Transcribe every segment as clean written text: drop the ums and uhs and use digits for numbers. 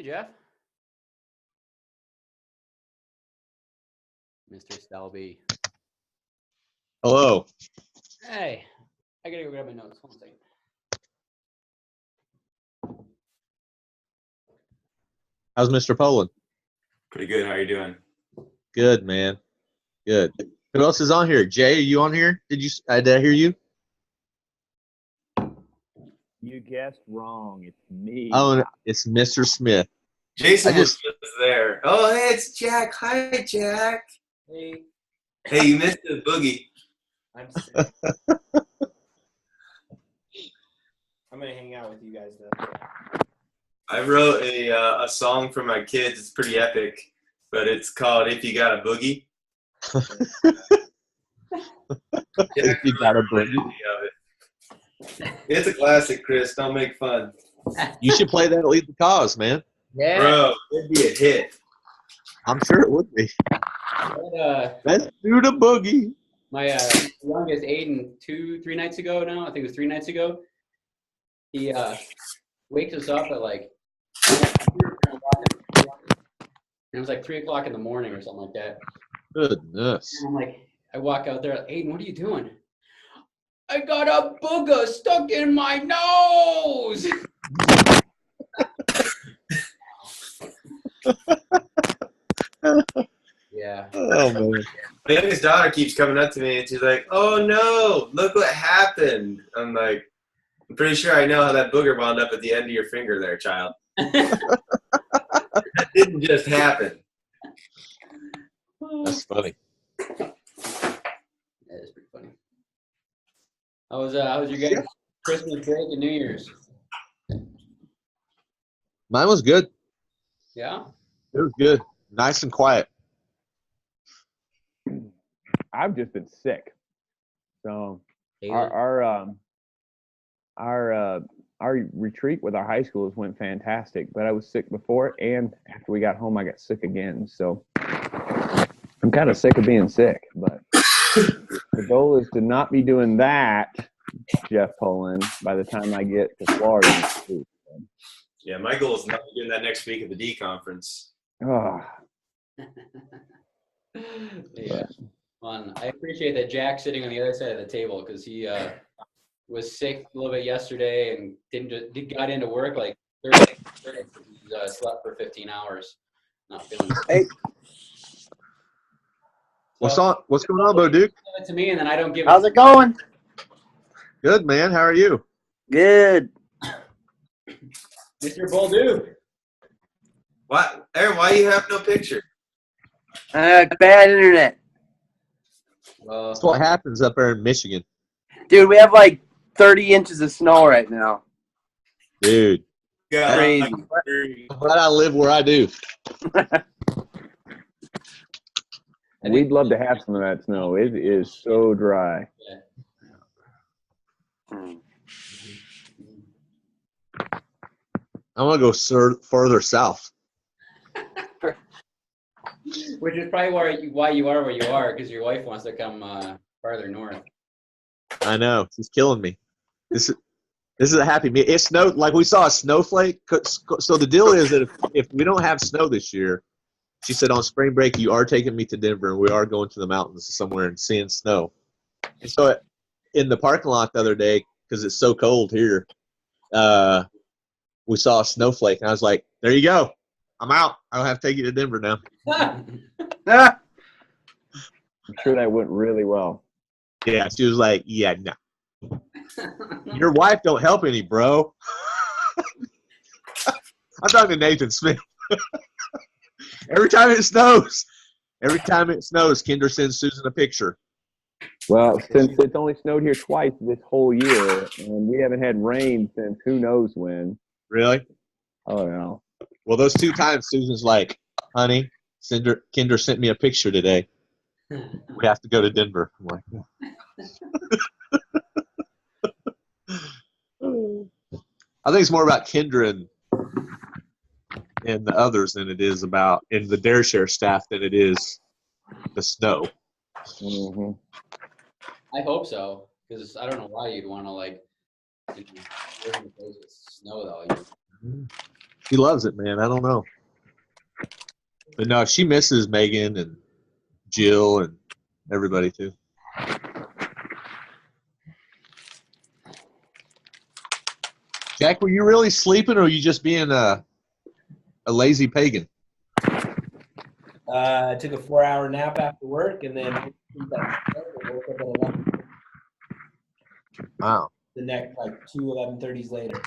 Hey, Jeff. Mr. Stelby. Hello. Hey, I gotta go grab my notes. One second. How's Mr. Poland? Pretty good. How are you doing? Good, man. Good. Who else is on here? Jay, are you on here? Did I hear you? You guessed wrong. It's me. Oh, it's Mr. Smith. Jason was just there. Oh, hey, it's Jack. Hi, Jack. Hey. Hey, you missed the boogie. I'm sick. I'm gonna hang out with you guys though. I wrote a song for my kids. It's pretty epic, but it's called "If You Got a Boogie." If you got a boogie. It's a classic, Chris. Don't make fun. You should play that at Lead the Cause, man. Yeah. Bro, it'd be a hit. I'm sure it would be. Let's do the boogie. My youngest, Aiden, 3 nights ago now, I think it was 3 nights ago, he wakes us up at like, it was like 3 o'clock in the morning or something like that. Goodness. And I'm like, I walk out there, Aiden, what are you doing? I got a booger stuck in my nose. Yeah. Oh, man. My youngest daughter keeps coming up to me and she's like, "Oh no, look what happened." I'm like, "I'm pretty sure I know how that booger wound up at the end of your finger there, child." That didn't just happen. That's funny. That is pretty funny. How was your guys' Christmas break and New Year's? Mine was good. Yeah? It was good. Nice and quiet. I've just been sick. So Taylor? our retreat with our high schools went fantastic, but I was sick before, and after we got home, I got sick again. So I'm kind of sick of being sick, but the goal is to not be doing that, Jeff Poland, by the time I get to Florida. Yeah, my goal is not to be doing that next week at the D conference. Oh, Yeah. Fun. I appreciate that Jack's sitting on the other side of the table because he was sick a little bit yesterday and got into work like 30 slept for 15 hours. Not feeling good. Hey. What's going on, Bo Duke? Give it to me and then I don't give How's it going? Good, man. How are you? Good. Mr. Bolduke. What, Aaron? Why you have no picture? Bad internet. That's what happens up there in Michigan. Dude, we have like 30 inches of snow right now. Dude. Yeah, Crazy. I'm glad I live where I do. we'd love to have some of that snow. It is so dry. I want to go further south. Which is probably why you are where you are, because your wife wants to come farther north. I know. She's killing me. This is a happy meal. It snowed, like we saw a snowflake. So the deal is that if we don't have snow this year, she said on spring break, you are taking me to Denver and we are going to the mountains somewhere and seeing snow. And so in the parking lot the other day, because it's so cold here, we saw a snowflake. And I was like, there you go. I'm out. I don't have to take you to Denver now. Ah, I'm sure that went really well. Yeah, she was like, yeah, no. Your wife don't help any, bro. I'm talking to Nathan Smith. Every time it snows, Kinder sends Susan a picture. Well, since it's only snowed here twice this whole year, and we haven't had rain since who knows when. Really? Oh, no. Well, those 2 times Susan's like, honey, Kinder sent me a picture today. We have to go to Denver. I'm like, I think it's more about Kendra and the others than it is about in the Dare Share staff than it is the snow. Mm-hmm. I hope so, because I don't know why you'd want to live in a place with snow though. He loves it, man. I don't know. But no, she misses Megan and Jill and everybody too. Jack, were you really sleeping, or were you just being a lazy pagan? I took a 4-hour nap after work, and then woke up at 11. Wow. The next like 11:30s later.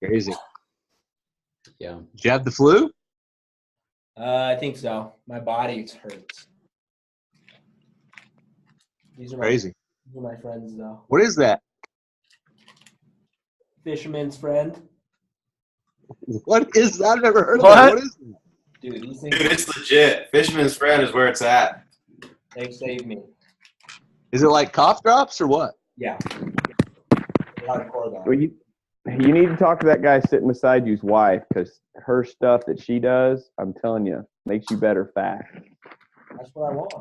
Crazy. Yeah. Did you have the flu? I think so. My body hurts. These are Crazy. my friends though. What is that? Fisherman's friend. What is? I've never heard of What? that. What is that? Dude, these Dude, things, it's legit. Fisherman's friend is where it's at. they saved me. Is it like cough drops or what? Yeah. Hardcore though. Well, you need to talk to that guy sitting beside you's wife, because her stuff that she does, I'm telling you, makes you better fast. That's what I want.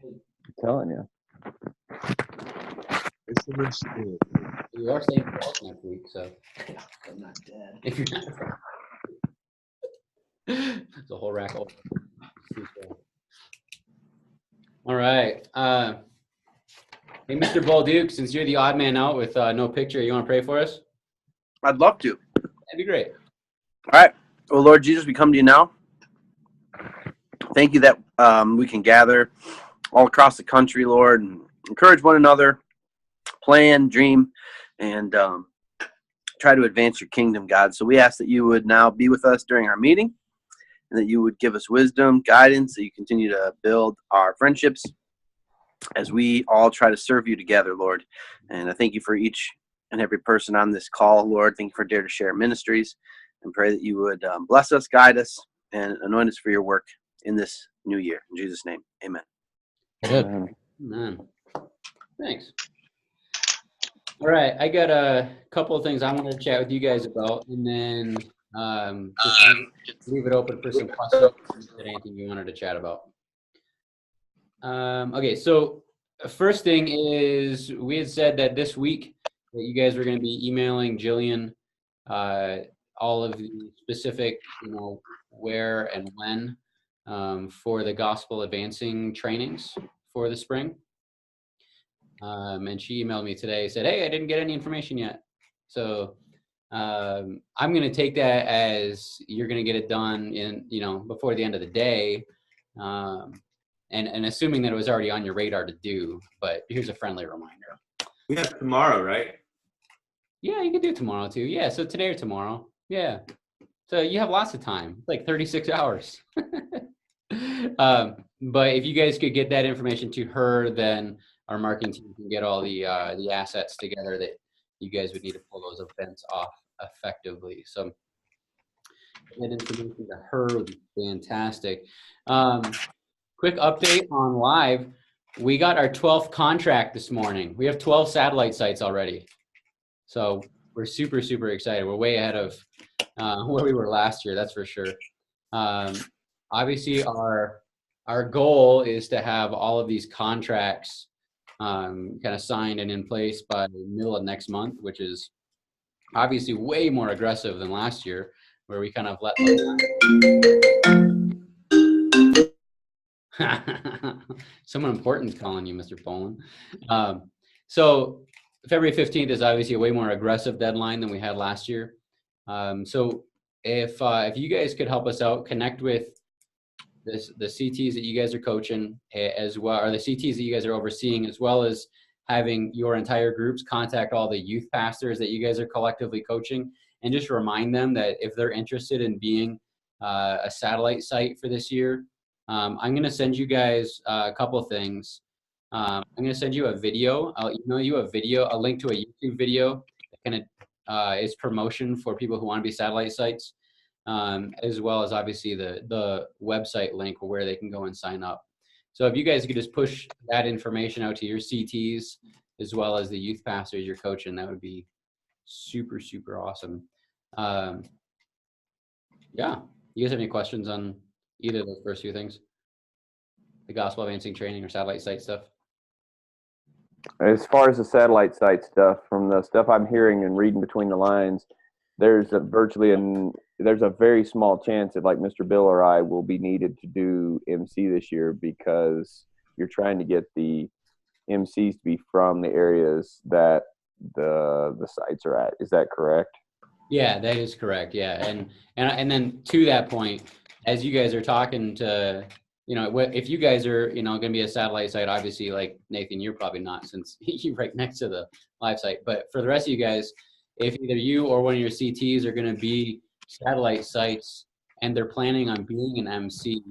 I'm telling you. Fisherman's Friend. You are staying for work next week, so I'm not dead. if you're not, it's a whole rack of. All right. Hey, Mr. Bolduke, since you're the odd man out with no picture, you want to pray for us? I'd love to. That'd be great. All right. Well, Lord Jesus, we come to you now. Thank you that we can gather all across the country, Lord, and encourage one another, plan, dream, and try to advance your kingdom, God. So we ask that you would now be with us during our meeting, and that you would give us wisdom, guidance, that you continue to build our friendships as we all try to serve you together, Lord. And I thank you for each and every person on this call, Lord. Thank you for Dare to Share Ministries, and pray that you would bless us, guide us, and anoint us for your work in this new year. In Jesus' name, amen. Man. Thanks. All right, I got a couple of things I want to chat with you guys about, and then just leave it open for some questions and anything you wanted to chat about. Okay, so first thing is we had said that this week that you guys were going to be emailing Jillian all of the specific, where and when for the gospel advancing trainings for the spring. And she emailed me today, said, hey, I didn't get any information yet. So I'm going to take that as you're going to get it done in, before the end of the day. And assuming that it was already on your radar to do, but here's a friendly reminder. We have tomorrow, right? Yeah, you can do it tomorrow too. Yeah, so today or tomorrow. Yeah. So you have lots of time. It's like 36 hours. But if you guys could get that information to her, then our marketing team can get all the assets together that you guys would need to pull those events off effectively. So that information to her would be fantastic. Quick update on live. We got our 12th contract this morning. We have 12 satellite sites already. So we're super, super excited. We're way ahead of where we were last year, that's for sure. Obviously, our goal is to have all of these contracts kind of signed and in place by the middle of next month, which is obviously way more aggressive than last year, where we kind of let someone important is calling you, Mr. Poland. So February 15th is obviously a way more aggressive deadline than we had last year. So if you guys could help us out, connect with the CTs that you guys are coaching as well, or the CTs that you guys are overseeing, as well as having your entire groups contact all the youth pastors that you guys are collectively coaching, and just remind them that if they're interested in being a satellite site for this year, I'm going to send you guys a couple of things. I'm going to send you a video. I'll email you a link to a YouTube video that kind of is promotion for people who want to be satellite sites, as well as obviously the website link where they can go and sign up. So if you guys could just push that information out to your CTs as well as the youth pastors you're coaching, that would be super, super awesome. Yeah. You guys have any questions on either of those first few things? The gospel advancing training or satellite site stuff? As far as the satellite site stuff, from the stuff I'm hearing and reading between the lines, there's a there's a very small chance that like Mr. Bill or I will be needed to do MC this year because you're trying to get the MCs to be from the areas that the sites are at. Is that correct? Yeah, that is correct. Yeah, and then to that point, as you guys are talking to, if you guys are, going to be a satellite site, obviously, like Nathan, you're probably not since you're right next to the live site. But for the rest of you guys, if either you or one of your CTs are going to be satellite sites and they're planning on being an MC,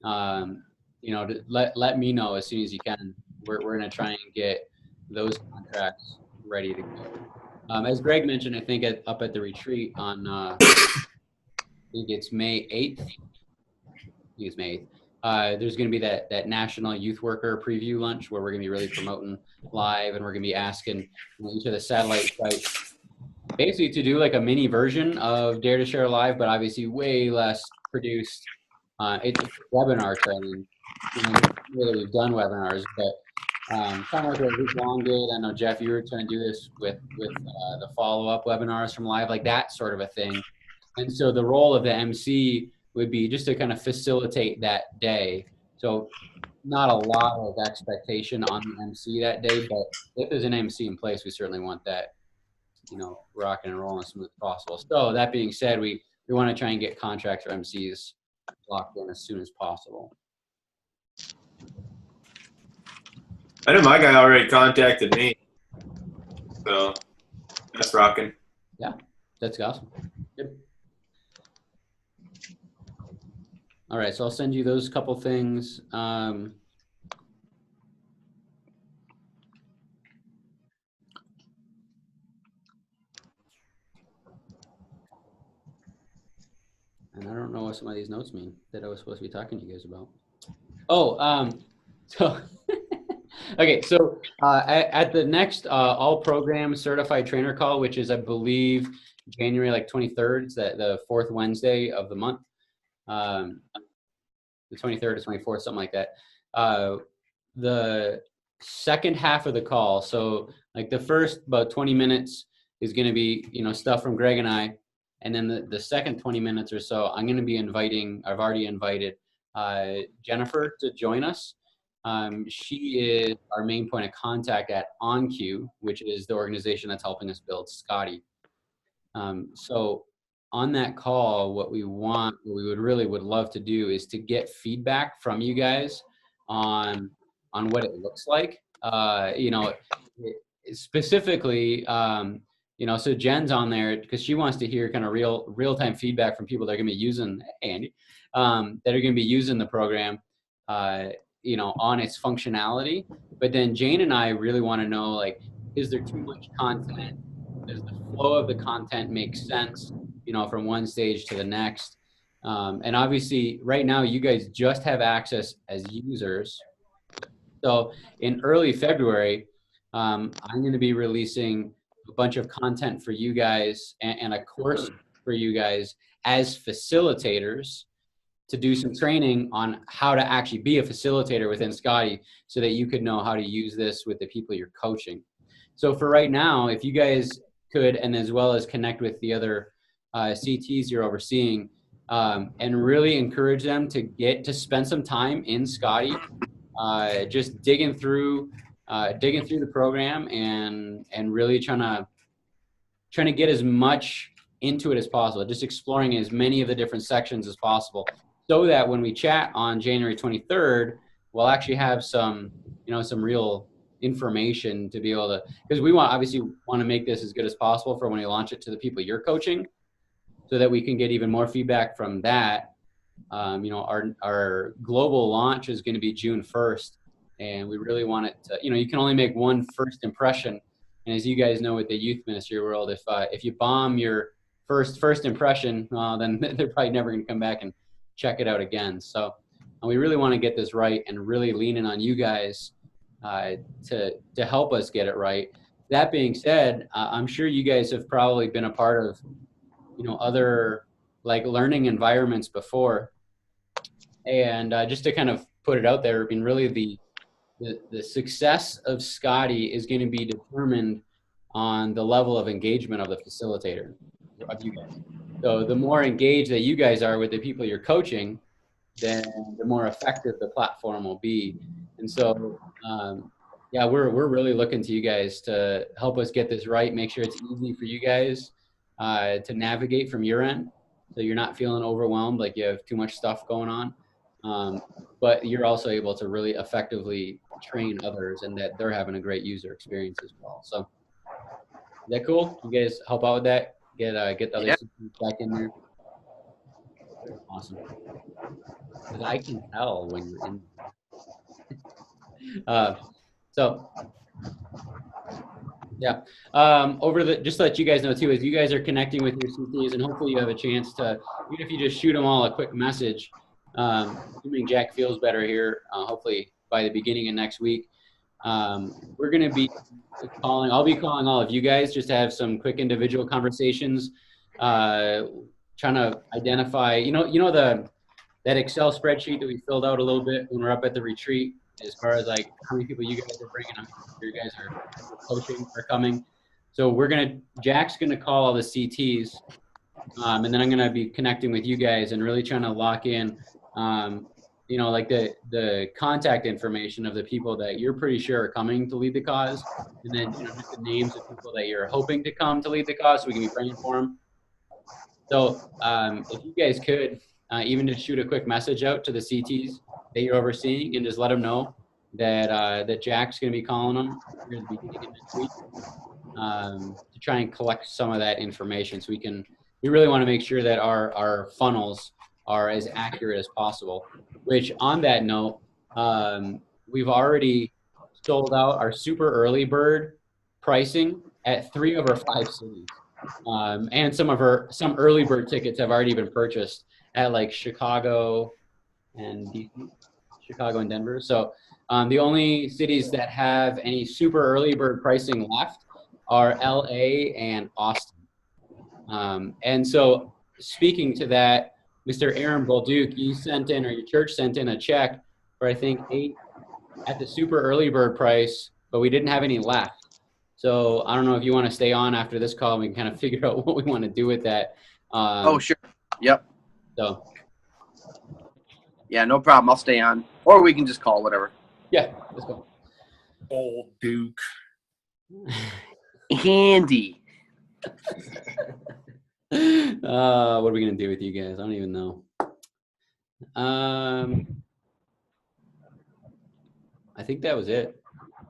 let me know as soon as you can. We're going to try and get those contracts ready to go. As Greg mentioned, I think up at the retreat on, I think it's May 8th. I think it's May 8th. There's going to be that National Youth Worker preview lunch where we're going to be really promoting live, and we're going to be asking each of the satellite sites basically to do like a mini version of Dare to Share Live, but obviously way less produced. It's webinar training. Really, we've done webinars, but kind of like what Luke Long did. I know, Jeff, you were trying to do this with the follow-up webinars from live, like that sort of a thing. And so the role of the MC would be just to kind of facilitate that day. So not a lot of expectation on the MC that day, but if there's an MC in place, we certainly want that, rocking and rolling as smooth as possible. So that being said, we want to try and get contracts or MCs locked in as soon as possible. I know my guy already contacted me, so that's rocking. Yeah, that's awesome. Good. All right, so I'll send you those couple things. And I don't know what some of these notes mean that I was supposed to be talking to you guys about. Oh, so okay, so at the next all program certified trainer call, which is I believe January 23rd, it's the fourth Wednesday of the month, the 23rd or 24th, something like that. The second half of the call, so like the first about 20 minutes is going to be stuff from Greg and I, and then the second 20 minutes or so, I'm going to be I've already invited Jennifer to join us. She is our main point of contact at OnCue, which is the organization that's helping us build Scotty. So on that call, what we would love to do is to get feedback from you guys on what it looks like. Specifically, so Jen's on there because she wants to hear kind of real-time feedback from people that are going to be using, Andy, that are going to be using the program, on its functionality. But then Jane and I really want to know, like, is there too much content? Does the flow of the content make sense, from one stage to the next? And obviously right now you guys just have access as users. So in early February, I'm going to be releasing a bunch of content for you guys and a course for you guys as facilitators to do some training on how to actually be a facilitator within Scotty so that you could know how to use this with the people you're coaching. So for right now, if you guys could, and as well as connect with the other CTs you're overseeing, and really encourage them to spend some time in Scotty, just digging through the program and really trying to get as much into it as possible, just exploring as many of the different sections as possible, so that when we chat on January 23rd, we'll actually have some real information to be able to, because we obviously want to make this as good as possible for when we launch it to the people you're coaching, so that we can get even more feedback from that. Our global launch is going to be June 1st, and we really want it to, you can only make one first impression. And as you guys know, with the youth ministry world, if you bomb your first impression, then they're probably never going to come back and check it out again. So we really want to get this right and really lean in on you guys to help us get it right. That being said, I'm sure you guys have probably been a part of other like learning environments before, and just to kind of put it out there, I mean, really the success of Scotty is going to be determined on the level of engagement of the facilitator. of you guys. So the more engaged that you guys are with the people you're coaching, then the more effective the platform will be. And so, yeah, we're really looking to you guys to help us get this right, make sure it's easy for you guys to navigate from your end, so you're not feeling overwhelmed like you have too much stuff going on. But you're also able to really effectively train others, and that they're having a great user experience as well. So is that cool? You guys help out with that? Get the other systems back in there. Awesome. Because I can tell when you're in. So yeah, just to let you guys know too, as you guys are connecting with your CTs, and hopefully you have a chance to, even if you just shoot them all a quick message, assuming Jack feels better here, hopefully by the beginning of next week, we're going to be I'll be calling all of you guys just to have some quick individual conversations, trying to identify, that Excel spreadsheet that we filled out a little bit when we're up at the retreat, as far as like how many people you guys are bringing, how many people you guys are coaching or coming. So Jack's gonna call all the CTs, and then I'm gonna be connecting with you guys and really trying to lock in, like the contact information of the people that you're pretty sure are coming to lead the cause, and then just the names of people that you're hoping to come to lead the cause, so we can be praying for them. So if you guys could even just shoot a quick message out to the CTs that you're overseeing and just let them know that Jack's going to be calling them here at the beginning of next week, to try and collect some of that information, so we really want to make sure that our funnels are as accurate as possible. Which, on that note, we've already sold out our super early bird pricing at 3 of our 5 cities. And some early bird tickets have already been purchased at like Chicago and Denver. So the only cities that have any super early bird pricing left are LA and Austin. And so, speaking to that, Mr. Aaron Bolduc, you sent in, or your church sent in, a check for I think 8 at the super early bird price, but we didn't have any left. So I don't know if you want to stay on after this call. We can kind of figure out what we want to do with that. Oh, sure. Yep. So. Yeah, no problem. I'll stay on. Or we can just call, whatever. Yeah, let's go. Old Duke. Handy. What are we going to do with you guys? I don't even know. I think that was it.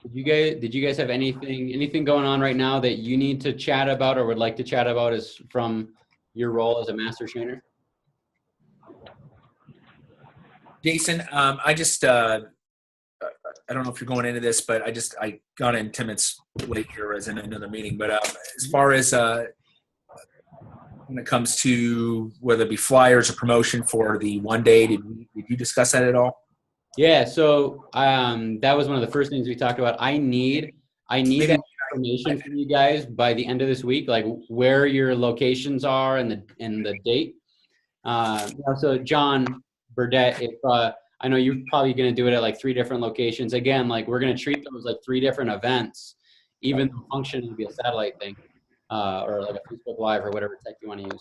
Did you guys have anything going on right now that you need to chat about or would like to chat about as from your role as a master trainer? Jason, I just, I don't know if you're going into this, but I got in 10 minutes late here as in another meeting. But as far as when it comes to whether it be flyers or promotion for the one day, did you discuss that at all? Yeah, so that was one of the first things we talked about. I need that information from you guys by the end of this week, like where your locations are and the date. So John Burdett, if I know you're probably going to do it at like 3 different locations. Again, like we're going to treat those like 3 different events, even though function will be a satellite thing, or like a Facebook Live or whatever tech you want to use.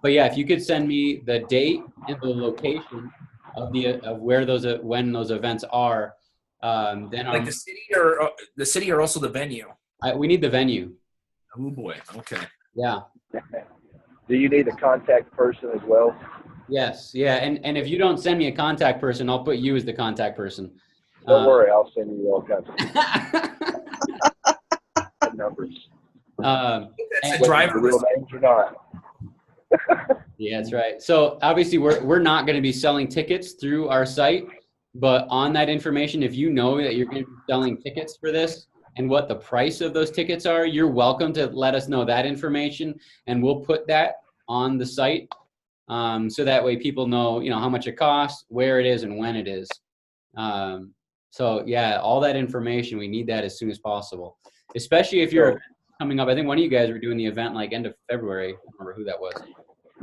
But yeah, if you could send me the date and the location of where when those events are, then Like the city or also the venue? we need the venue. Oh boy. Okay. Yeah. Do you need a contact person as well? Yes. Yeah. And if you don't send me a contact person, I'll put you as the contact person. Don't worry, I'll send you all kinds of numbers. That's Whether a driver. they're real names or not. Yeah, that's right. So obviously we're not going to be selling tickets through our site, but on that information, if you know that you're going to be selling tickets for this and what the price of those tickets are, you're welcome to let us know that information, and we'll put that on the site, so that way people know, how much it costs, where it is, and when it is. So yeah, all that information, we need that as soon as possible, especially if you're coming up. I think one of you guys were doing the event like end of February. I don't remember who that was.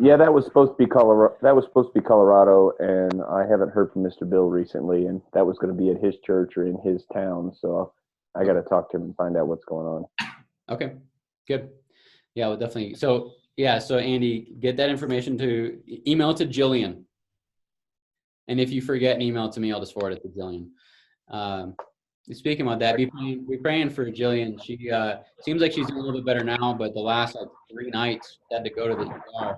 Yeah, that was supposed to be Colorado, and I haven't heard from Mr. Bill recently, and that was going to be at his church or in his town. So I got to talk to him and find out what's going on. Okay, good. Yeah, well, definitely. So Yeah, so Andy, get that information to email it to Jillian. And if you forget an email to me, I'll just forward it to Jillian. Speaking about that, be praying for Jillian. She seems like she's doing a little bit better now, but the last 3 nights she had to go to the ER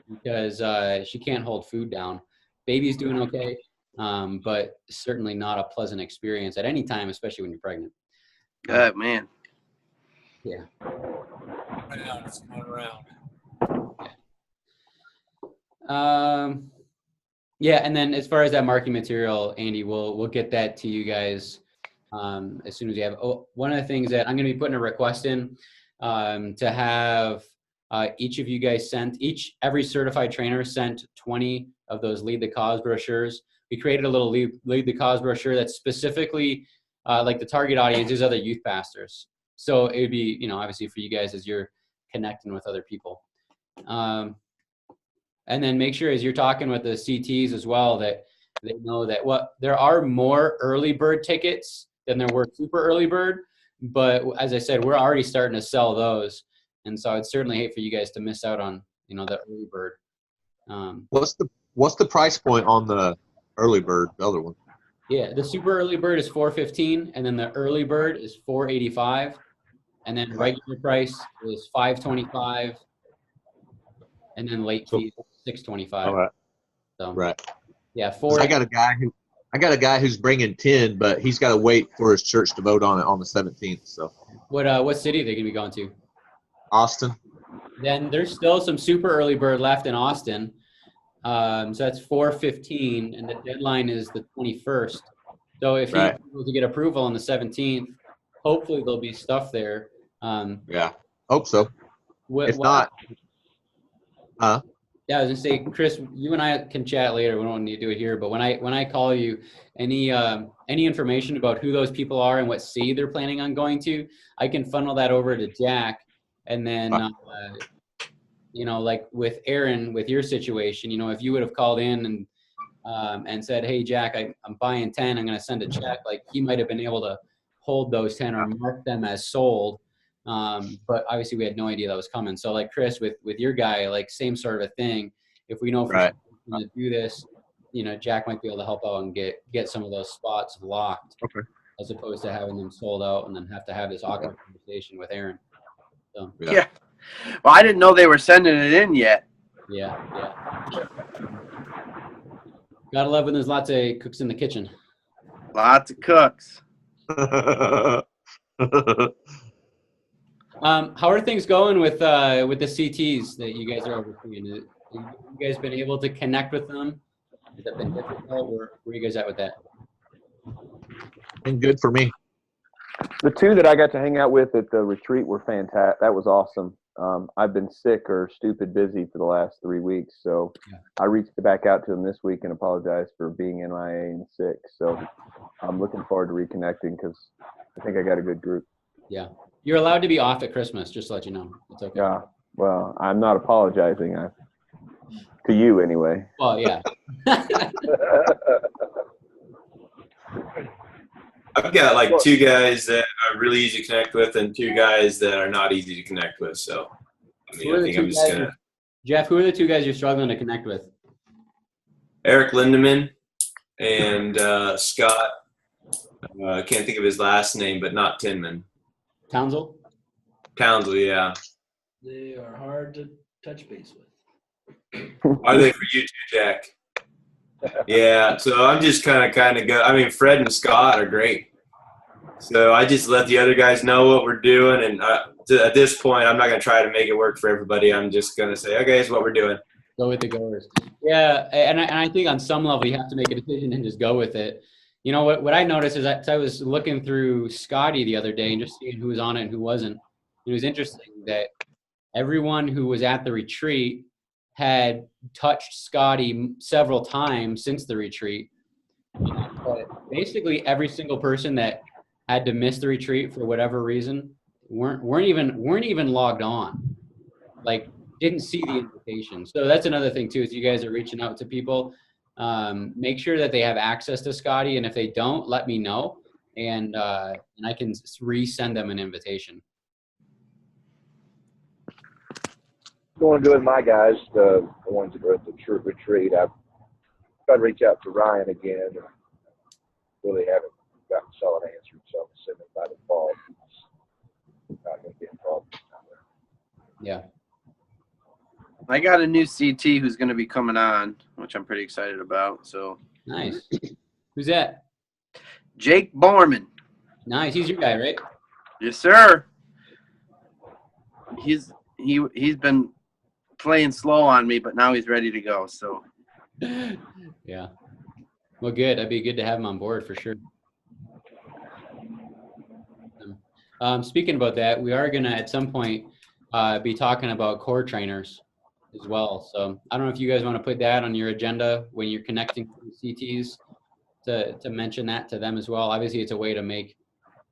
because she can't hold food down. Baby's doing okay, but certainly not a pleasant experience at any time, especially when you're pregnant. God, man. Yeah. Around, it's going around. Yeah, and then as far as that marketing material, Andy, we'll get that to you guys as soon as you have. Oh, one of the things that I'm going to be putting a request in to have each of you guys every certified trainer sent 20 of those Lead the Cause brochures. We created a little Lead the Cause brochure that's specifically like the target audience is other youth pastors. So it would be, obviously for you guys as you're connecting with other people. And then make sure as you're talking with the CTs as well that they know that there are more early bird tickets than there were super early bird. But as I said, we're already starting to sell those. And so I'd certainly hate for you guys to miss out on, the early bird. What's the price point on the early bird, the other one? Yeah, the super early bird is $415, and then the early bird is $485, and then regular price is $525, and then late fee is $625. All right. So, right. Yeah, I got a guy who's bringing 10, but he's got to wait for his church to vote on it on the 17th. So. What city are they gonna be going to? Austin. Then there's still some super early bird left in Austin. So that's $415, and the deadline is the 21st. So if he's able to get approval on the 17th, hopefully there'll be stuff there. Yeah, hope so. If not, yeah, I was gonna say, Chris, you and I can chat later. We don't need to do it here, but when I call you, any information about who those people are and what city they're planning on going to, I can funnel that over to Jack, and then like with Aaron, with your situation, if you would have called in and said, hey, Jack, I'm buying 10, I'm going to send a check, like he might have been able to hold those 10 or mark them as sold. But obviously we had no idea that was coming. So like Chris, with your guy, like same sort of a thing. If we know for to do this, Jack might be able to help out and get some of those spots locked, as opposed to having them sold out and then have to have this awkward conversation with Aaron. So, yeah. Well, I didn't know they were sending it in yet. Yeah. Gotta love when there's lots of cooks in the kitchen. Lots of cooks. How are things going with the CTs that you guys are overseeing? Have you guys been able to connect with them? Has that been difficult? Where are you guys at with that? Been good for me. The 2 that I got to hang out with at the retreat were fantastic. That was awesome. I've been sick or stupid busy for the last 3 weeks, so I reached back out to them this week and apologized for being MIA and sick. So I'm looking forward to reconnecting because I think I got a good group. Yeah. You're allowed to be off at Christmas, just to let you know. It's okay. Yeah. Well, I'm not apologizing. To you, anyway. Well, yeah. I've got like 2 guys that are really easy to connect with and 2 guys that are not easy to connect with. So, I think I'm just going to. Jeff, who are the 2 guys you're struggling to connect with? Eric Lindemann and Scott. I can't think of his last name, but not Tinman. Townsville, yeah. They are hard to touch base with. Are they for you too, Jack? Yeah, so I'm just kind of go. I mean, Fred and Scott are great. So I just let the other guys know what we're doing, and at this point, I'm not going to try to make it work for everybody. I'm just going to say, okay, it's what we're doing. Go with the goers. Yeah, and I think on some level you have to make a decision and just go with it. What I noticed is that I was looking through Scotty the other day and just seeing who was on it and who wasn't. It was interesting that everyone who was at the retreat had touched Scotty several times since the retreat. But basically every single person that had to miss the retreat for whatever reason weren't even logged on. Like didn't see the invitation. So that's another thing too, is you guys are reaching out to people. Make sure that they have access to Scotty, and if they don't, let me know, and I can resend them an invitation. going good with my guys, the ones that are at the retreat. I've tried to reach out to Ryan again. And really haven't gotten a solid answer, so I'm assuming by the fall he's not going to be involved. Yeah. I got a new CT who's going to be coming on, which I'm pretty excited about. So Nice. Who's that? Jake Borman. Nice. He's your guy, right? Yes, sir. He's been playing slow on me, but now he's ready to go. So Yeah. Well, good. That'd be good to have him on board for sure. Speaking about that, we are going to at some point be talking about core trainers as well. So I don't know if you guys want to put that on your agenda when you're connecting to CTs to mention that to them as well. Obviously, it's a way to make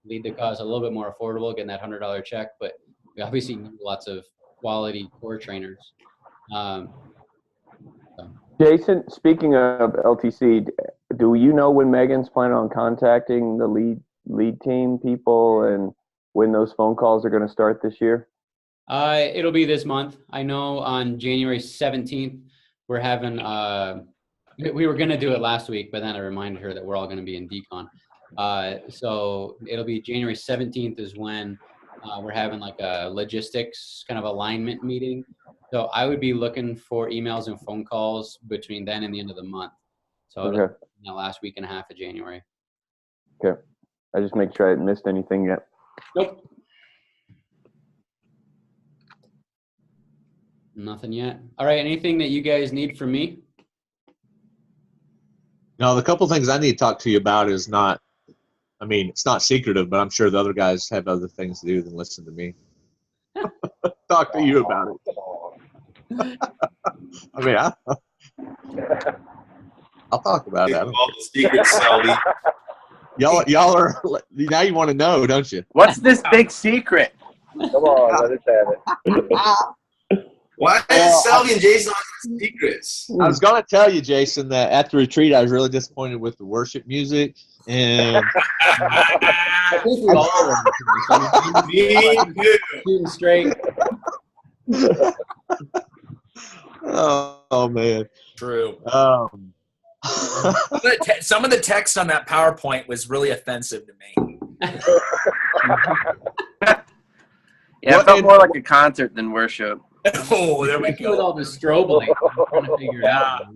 Lead the Cause a little bit more affordable, getting that $100 check, but we obviously need lots of quality core trainers. Jason, speaking of LTC, do you know when Megan's planning on contacting the lead team people and when those phone calls are going to start this year? It'll be this month. I know on January 17th, we're having, we were going to do it last week, but then I reminded her that we're all going to be in decon. So it'll be January 17th is when we're having like a logistics kind of alignment meeting. So I would be looking for emails and phone calls between then and the end of the month. So Okay. it'll be the last week and a half of January. Okay. I just make sure I hadn't missed anything yet. Nope. Nothing yet. All right. Anything that you guys need from me? Now, the couple things I need to talk to you about is not, I mean, it's not secretive, but I'm sure the other guys have other things to do than listen to me. Talk to you about it. I mean, I'll talk about it. I don't All the secrets, Selby. Y'all are, now you want to know, don't you? what's this big secret? Come on, let us have it. Why is Selby and Jason on secrets? I was going to tell you, Jason, that at the retreat, I was really disappointed with the worship music. And I think we all were. Me too. Shooting straight. oh man. True. Some of the text on that PowerPoint was really offensive to me. Yeah, it felt more like a concert than worship. Oh, there we With go. all the strobe lights, I'm trying to figure it out.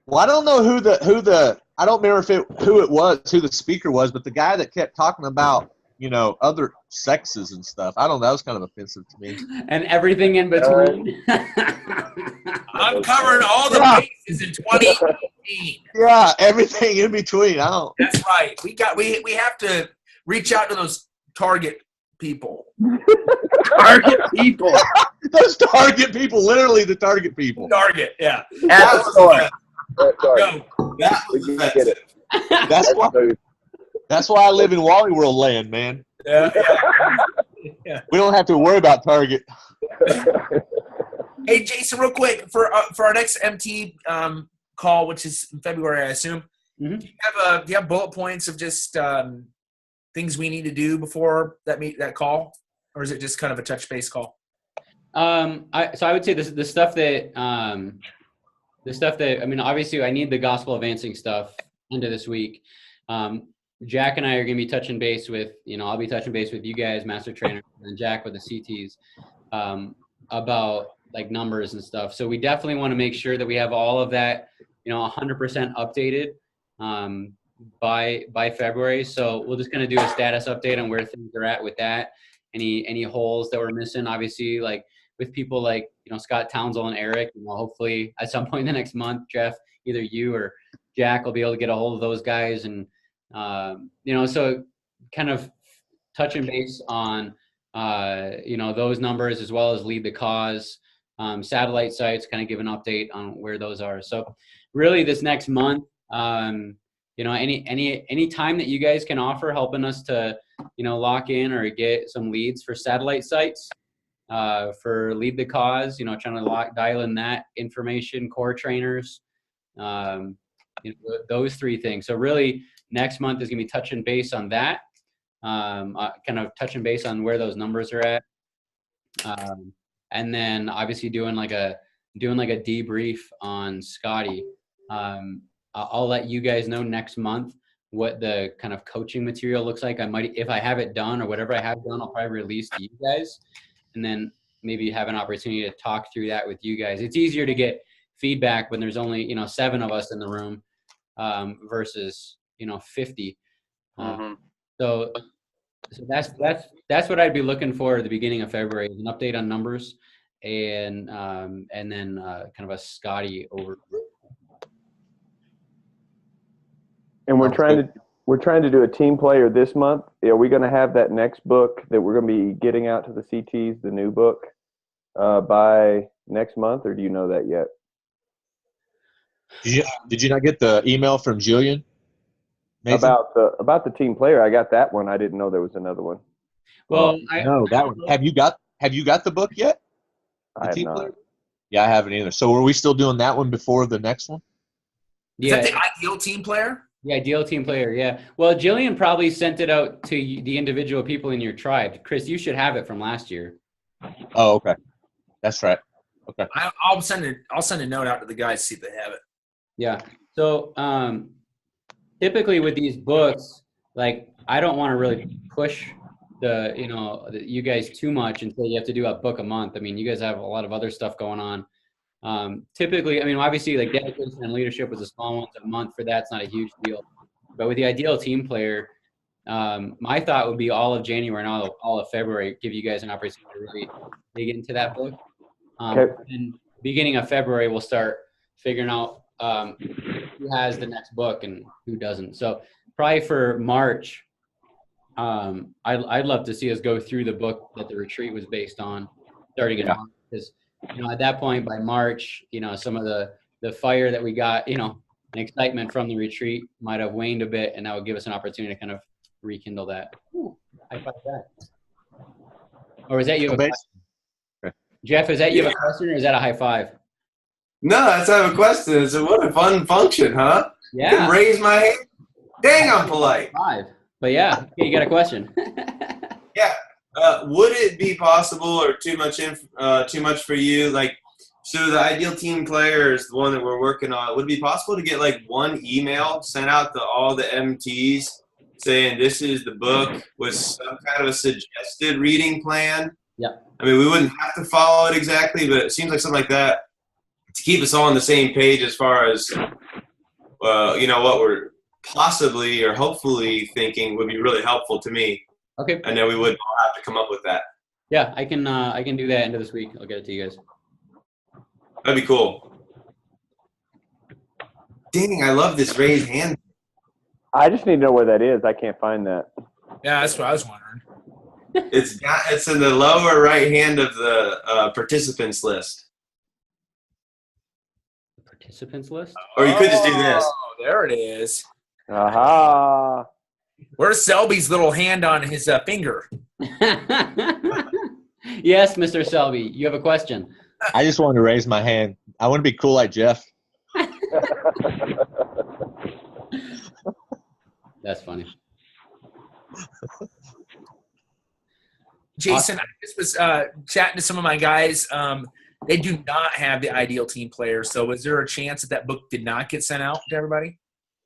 Well, I don't know who the I don't remember who the speaker was, but the guy that kept talking about, you know, other sexes and stuff. I don't know. That was kind of offensive to me. And everything in between. I'm covering all the bases in 2018. Yeah, everything in between. I don't. That's right. We have to reach out to those target people. Target people. Those target people, literally the target people. Target, yeah. At the store. Sorry. Go. That We was can get offensive. it. That's why. Smooth. That's why I live in Wally World land, man. Yeah, yeah. We don't have to worry about Target. Hey, Jason, real quick for our next MT call, which is in February, I assume. Mhm. Do you have bullet points of just things we need to do before that call, or is it just kind of a touch base call? So I would say the stuff that I mean, obviously I need the gospel advancing stuff into this week. Jack and I are going to be touching base with, I'll be touching base with you guys, Master Trainer, and Jack with the CTs about like numbers and stuff. So we definitely want to make sure that we have all of that, 100% updated by February. So we're just going to do a status update on where things are at with that. Any holes that we're missing, obviously, like with people like, Scott Townsend and Eric, hopefully at some point in the next month, Jeff, either you or Jack will be able to get a hold of those guys. And, so kind of touching base on, those numbers as well as Lead the Cause, satellite sites, kind of give an update on where those are. So really this next month, any time that you guys can offer helping us to, lock in or get some leads for satellite sites, for Lead the Cause, trying to dial in that information, core trainers, those three things. So really next month is going to be touching base on that, kind of touching base on where those numbers are at. and then obviously doing like a debrief on Scotty. I'll let you guys know next month what the kind of coaching material looks like. I might, if I have it done or whatever I have done, I'll probably release to you guys, and then maybe have an opportunity to talk through that with you guys. It's easier to get feedback when there's only 7 of us in the room versus 50. So that's what I'd be looking for at the beginning of February, an update on numbers, and then kind of a Scotty overview. And we're trying to do a team player this month. Are we going to have that next book that we're going to be getting out to the CTs, the new book, by next month, or do you know that yet? Did you not get the email from Jillian? Nathan? About the team player? I got that one. I didn't know there was another one. Well, no, that one. Have you got the book yet? I have not. Player? Yeah, I haven't either. So are we still doing that one before the next one? Is that the ideal team player? Yeah, ideal team player. Yeah. Well, Jillian probably sent it out to the individual people in your tribe. Chris, you should have it from last year. Oh, okay. That's right. Okay. I'll send a note out to the guys, see if they have it. Yeah. So typically with these books, like I don't want to really push you guys too much and say you have to do a book a month. I mean, you guys have a lot of other stuff going on. Typically, I mean, obviously, like dedication and leadership was a small one. A month for that's not a huge deal. But with the ideal team player, my thought would be all of January and all of February, give you guys an opportunity to really dig into that book. Okay. And beginning of February, we'll start figuring out who has the next book and who doesn't. So probably for March, I'd love to see us go through the book that the retreat was based on, starting in March, because at that point by March, some of the fire that we got, and excitement from the retreat might have waned a bit, and that would give us an opportunity to kind of rekindle that. Ooh, high five that. Or is that you have a question? Jeff, is that you have a question, or is that a high five? No, that's not a question. So what a fun function, huh? Yeah. You can raise my hand. Dang, I'm polite. Five. But yeah, you got a question. Yeah. Would it be possible, or too much for you? Like, so the ideal team player is the one that we're working on. Would it be possible to get like one email sent out to all the MTs saying this is the book with some kind of a suggested reading plan? Yeah. I mean, we wouldn't have to follow it exactly, but it seems like something like that to keep us all on the same page as far as, what we're possibly or hopefully thinking would be really helpful to me. Okay. I know we wouldn't all have to come up with that. Yeah, I can do that end of this week. I'll get it to you guys. That'd be cool. Dang, I love this raised hand. I just need to know where that is. I can't find that. Yeah, that's what I was wondering. It's in the lower right hand of the participants list. The participants list? Or you could just do this. Oh, there it is. Aha. Where's Selby's little hand on his finger? Yes, Mr. Selby, you have a question. I just wanted to raise my hand. I want to be cool like Jeff. That's funny. Jason, I just was chatting to some of my guys. They do not have the ideal team player. So is there a chance that book did not get sent out to everybody?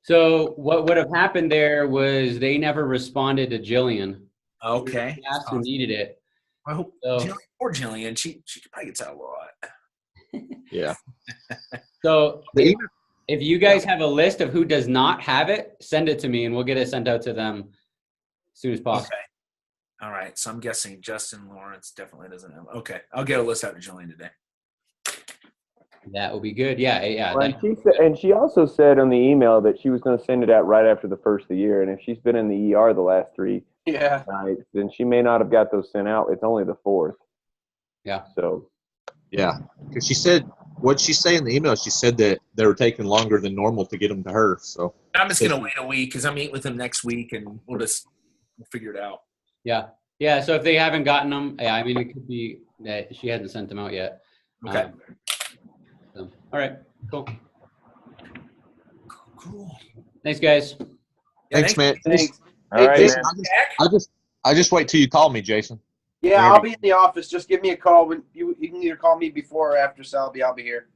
So what would have happened there was they never responded to Jillian. Okay. They asked who needed it. I hope poor Jillian. She probably gets out a lot. Yeah. So if you guys have a list of who does not have it, send it to me and we'll get it sent out to them as soon as possible. Okay. All right. So I'm guessing Justin Lawrence definitely doesn't have. Okay. I'll get a list out to Jillian today. That will be good. Yeah. Well, and she also said on the email that she was going to send it out right after the first of the year. And if she's been in the ER the last 3 nights, then she may not have got those sent out. It's only the 4th. Yeah. So. Yeah. Because she said, what'd she say in the email? She said that they were taking longer than normal to get them to her. So I'm just going to wait a week because I'm meeting with them next week and we'll figure it out. Yeah. Yeah. So if they haven't gotten them, I mean, it could be that she hasn't sent them out yet. Okay. So, all right. Cool. Cool. Thanks, guys. thanks, man. Thanks. All right, Jason, man. I just wait till you call me, Jason. Yeah, Aaron- I'll be in the office. Just give me a call when you can either call me before or after Selby. I'll be here.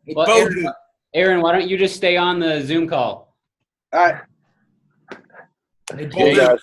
Well, Bo, Aaron, why don't you just stay on the Zoom call? All right. hey, Bo, See you guys.